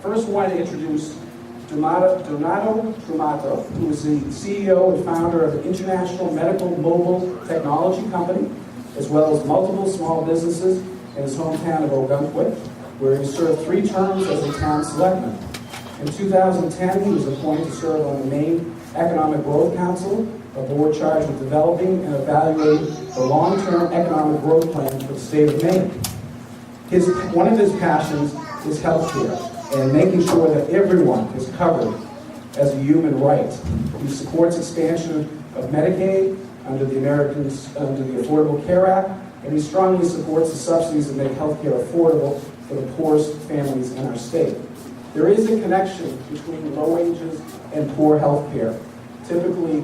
first want to introduce Donato Tramuto, who is the CEO and founder of an international medical mobile technology company, as well as multiple small businesses in his hometown of Ogunquit, where he served 3 terms as a town selectman. In 2010, he was appointed to serve on the Maine Economic Growth Council, a board charged with developing and evaluating the long-term economic growth plan for the state of Maine. One of his passions is healthcare and making sure that everyone is covered as a human right. He supports expansion of Medicaid under the Affordable Care Act, and he strongly supports the subsidies that make healthcare affordable for the poorest families in our state. There is a connection between low wages and poor healthcare. Typically,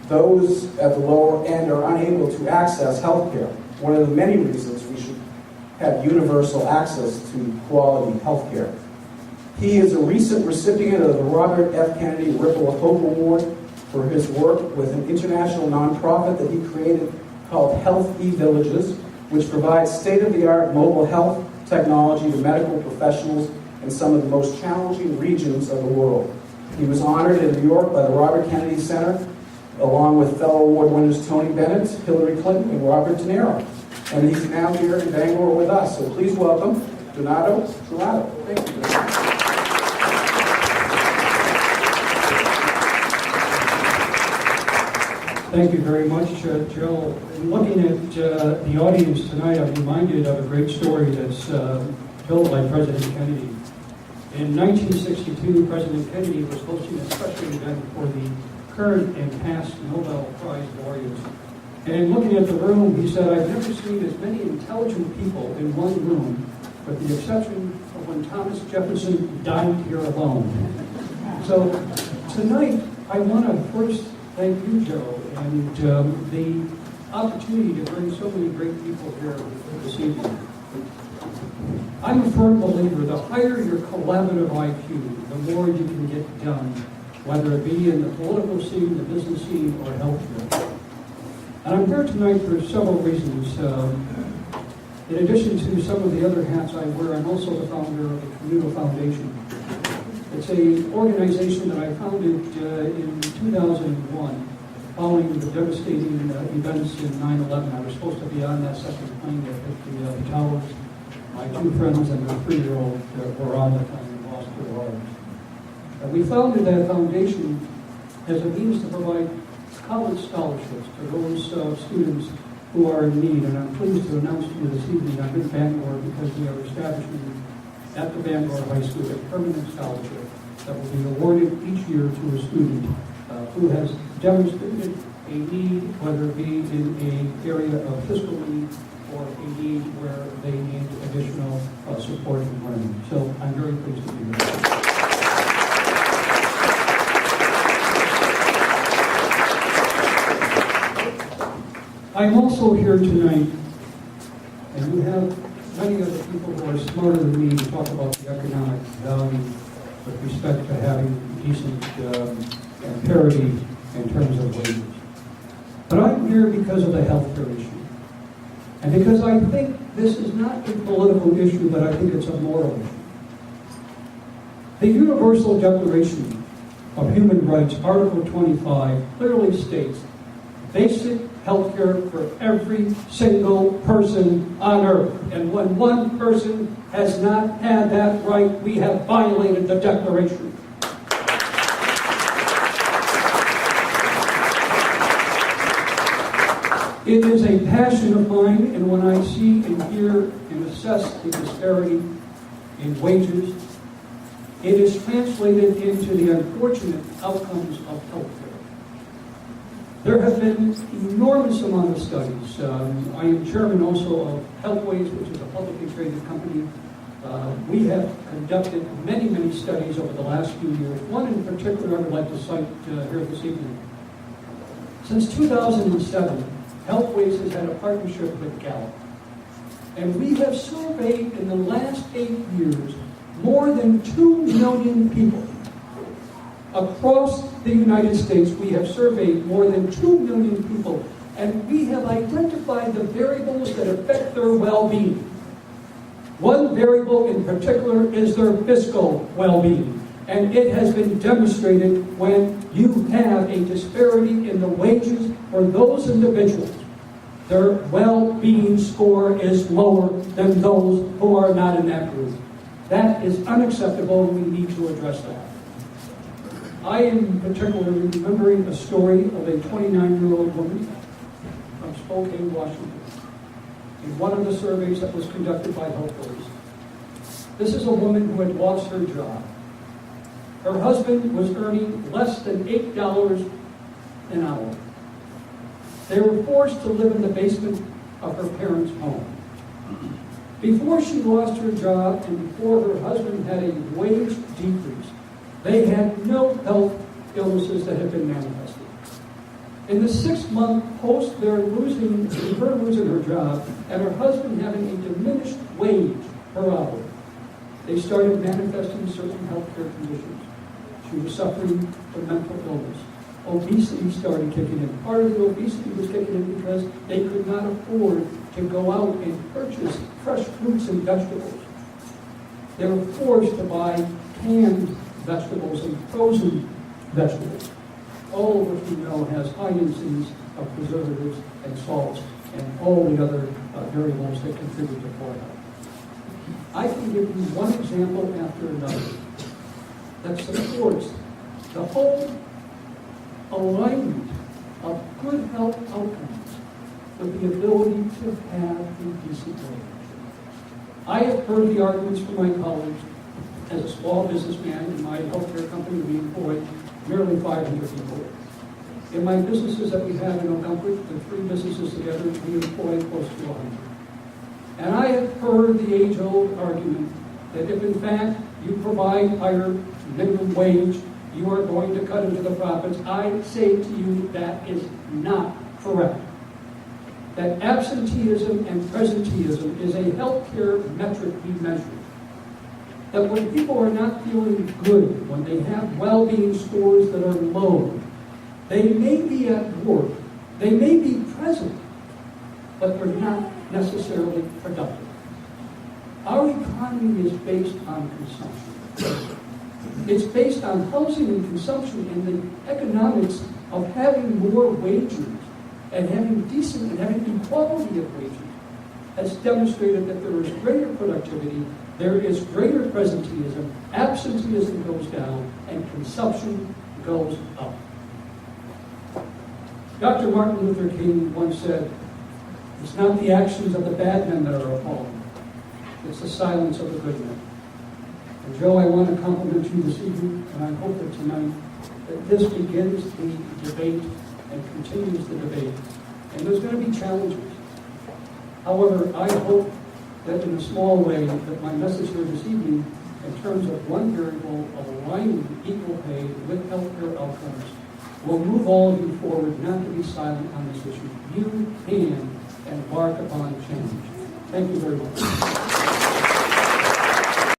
those at the lower end are unable to access healthcare. One of the many reasons we should have universal access to quality healthcare. He is a recent recipient of the Robert F. Kennedy Ripple of Hope Award for his work with an international nonprofit that he created called Health E-Villages, which provides state-of-the-art mobile health technology to medical professionals in some of the most challenging regions of the world. He was honored in New York by the Robert Kennedy Center, along with fellow award winners Tony Bennett, Hillary Clinton, and Robert De Niro. And he's now here in Bangor with us. So please welcome Donato Tramuto. Thank you. Thank you very much, Joe. Looking at the audience tonight, I'm reminded of a great story that's told by President Kennedy. In 1962, President Kennedy was hosting a special event for the current and past Nobel Prize laureates. And looking at the room, he said, "I've never seen as many intelligent people in one room, with the exception of when Thomas Jefferson dined here alone." So tonight, I want to first thank you, Joe, and the opportunity to bring so many great people here this evening. I'm a firm believer, the higher your collaborative IQ, the more you can get done, whether it be in the political scene, the business scene, or healthcare. And I'm here tonight for several reasons. In addition to some of the other hats I wear, I'm also the founder of the Tramuto Foundation. It's an organization that I founded in 2001, following the devastating events in 9/11. I was supposed to be on that second plane that hit the towers. My 2 friends and their 3-year-old were on the plane and lost their lives. We founded that foundation as a means to provide college scholarships to those students who are in need. And I'm pleased to announce to you this evening I'm in Bangor because we are establishing at the Bangor High School a permanent scholarship that will be awarded each year to a student who has demonstrated a need, whether it be in an area of fiscal need or a need where they need additional support and learning. So I'm very pleased to be here. I'm also here tonight, and we have many other people who are smarter than me to talk about the economic value with respect to having decent parity in terms of wages. But I'm here because of the healthcare issue. And because I think this is not a political issue, but I think it's a moral issue. The Universal Declaration of Human Rights, Article 25, clearly states basic health care for every single person on earth. And when one person has not had that right, we have violated the Declaration. It is a passion of mine, and when I see and hear and assess the disparity in wages, it is translated into the unfortunate outcomes of health care. There have been enormous amount of studies. I am chairman also of Healthways, which is a publicly traded company. We have conducted many, many studies over the last few years. One in particular I would like to cite here this evening. Since 2007, Healthways has had a partnership with Gallup. And we have surveyed in the last 8 years more than 2 million people. Across the United States, we have surveyed more than 2 million people, and we have identified the variables that affect their well-being. One variable in particular is their fiscal well-being. And it has been demonstrated when you have a disparity in the wages for those individuals. Their well-being score is lower than those who are not in that group. That is unacceptable, and we need to address that. I am particularly remembering a story of a 29-year-old woman from Spokane, Washington, in one of the surveys that was conducted by Health Force. This is a woman who had lost her job. Her husband was earning less than $8 an hour. They were forced to live in the basement of her parents' home. Before she lost her job and before her husband had a wage decrease, they had no health illnesses that had been manifested. In the 6 month post her losing her job and her husband having a diminished wage per hour, they started manifesting certain health care conditions. She was suffering from mental illness. Obesity started kicking in. Part of the obesity was kicking in because they could not afford to go out and purchase fresh fruits and vegetables. They were forced to buy canned vegetables and frozen vegetables, all of which we know has high indices of preservatives and salts and all the other variables that contribute to poor health. I can give you one example after another that supports the whole alignment of good health outcomes with the ability to have a decent wage. I have heard the arguments from my colleagues. As a small businessman in my healthcare company, we employ nearly 500 people. In my businesses that we have in Oakland, the 3 businesses together, we employ close to 100. And I have heard the age-old argument that if in fact you provide higher minimum wage, you are going to cut into the profits. I say to you that is not correct. That absenteeism and presenteeism is a healthcare metric we measure. That when people are not feeling good, when they have well-being scores that are low, they may be at work, they may be present, but they're not necessarily productive. Our economy is based on consumption. It's based on housing and consumption and the economics of having more wages and having decent and having equality of wages has demonstrated that there is greater productivity, there is greater presenteeism, absenteeism goes down, and consumption goes up. Dr. Martin Luther King once said, "It's not the actions of the bad men that are appalling, it's the silence of the good men." And Joe, I want to compliment you this evening, and I hope that tonight that this begins the debate and continues the debate. And there's going to be challenges. However, I hope that in a small way that my message here this evening, in terms of one variable of aligning equal pay with healthcare outcomes, will move all of you forward, not to be silent on this issue. You can embark upon change. Thank you very much.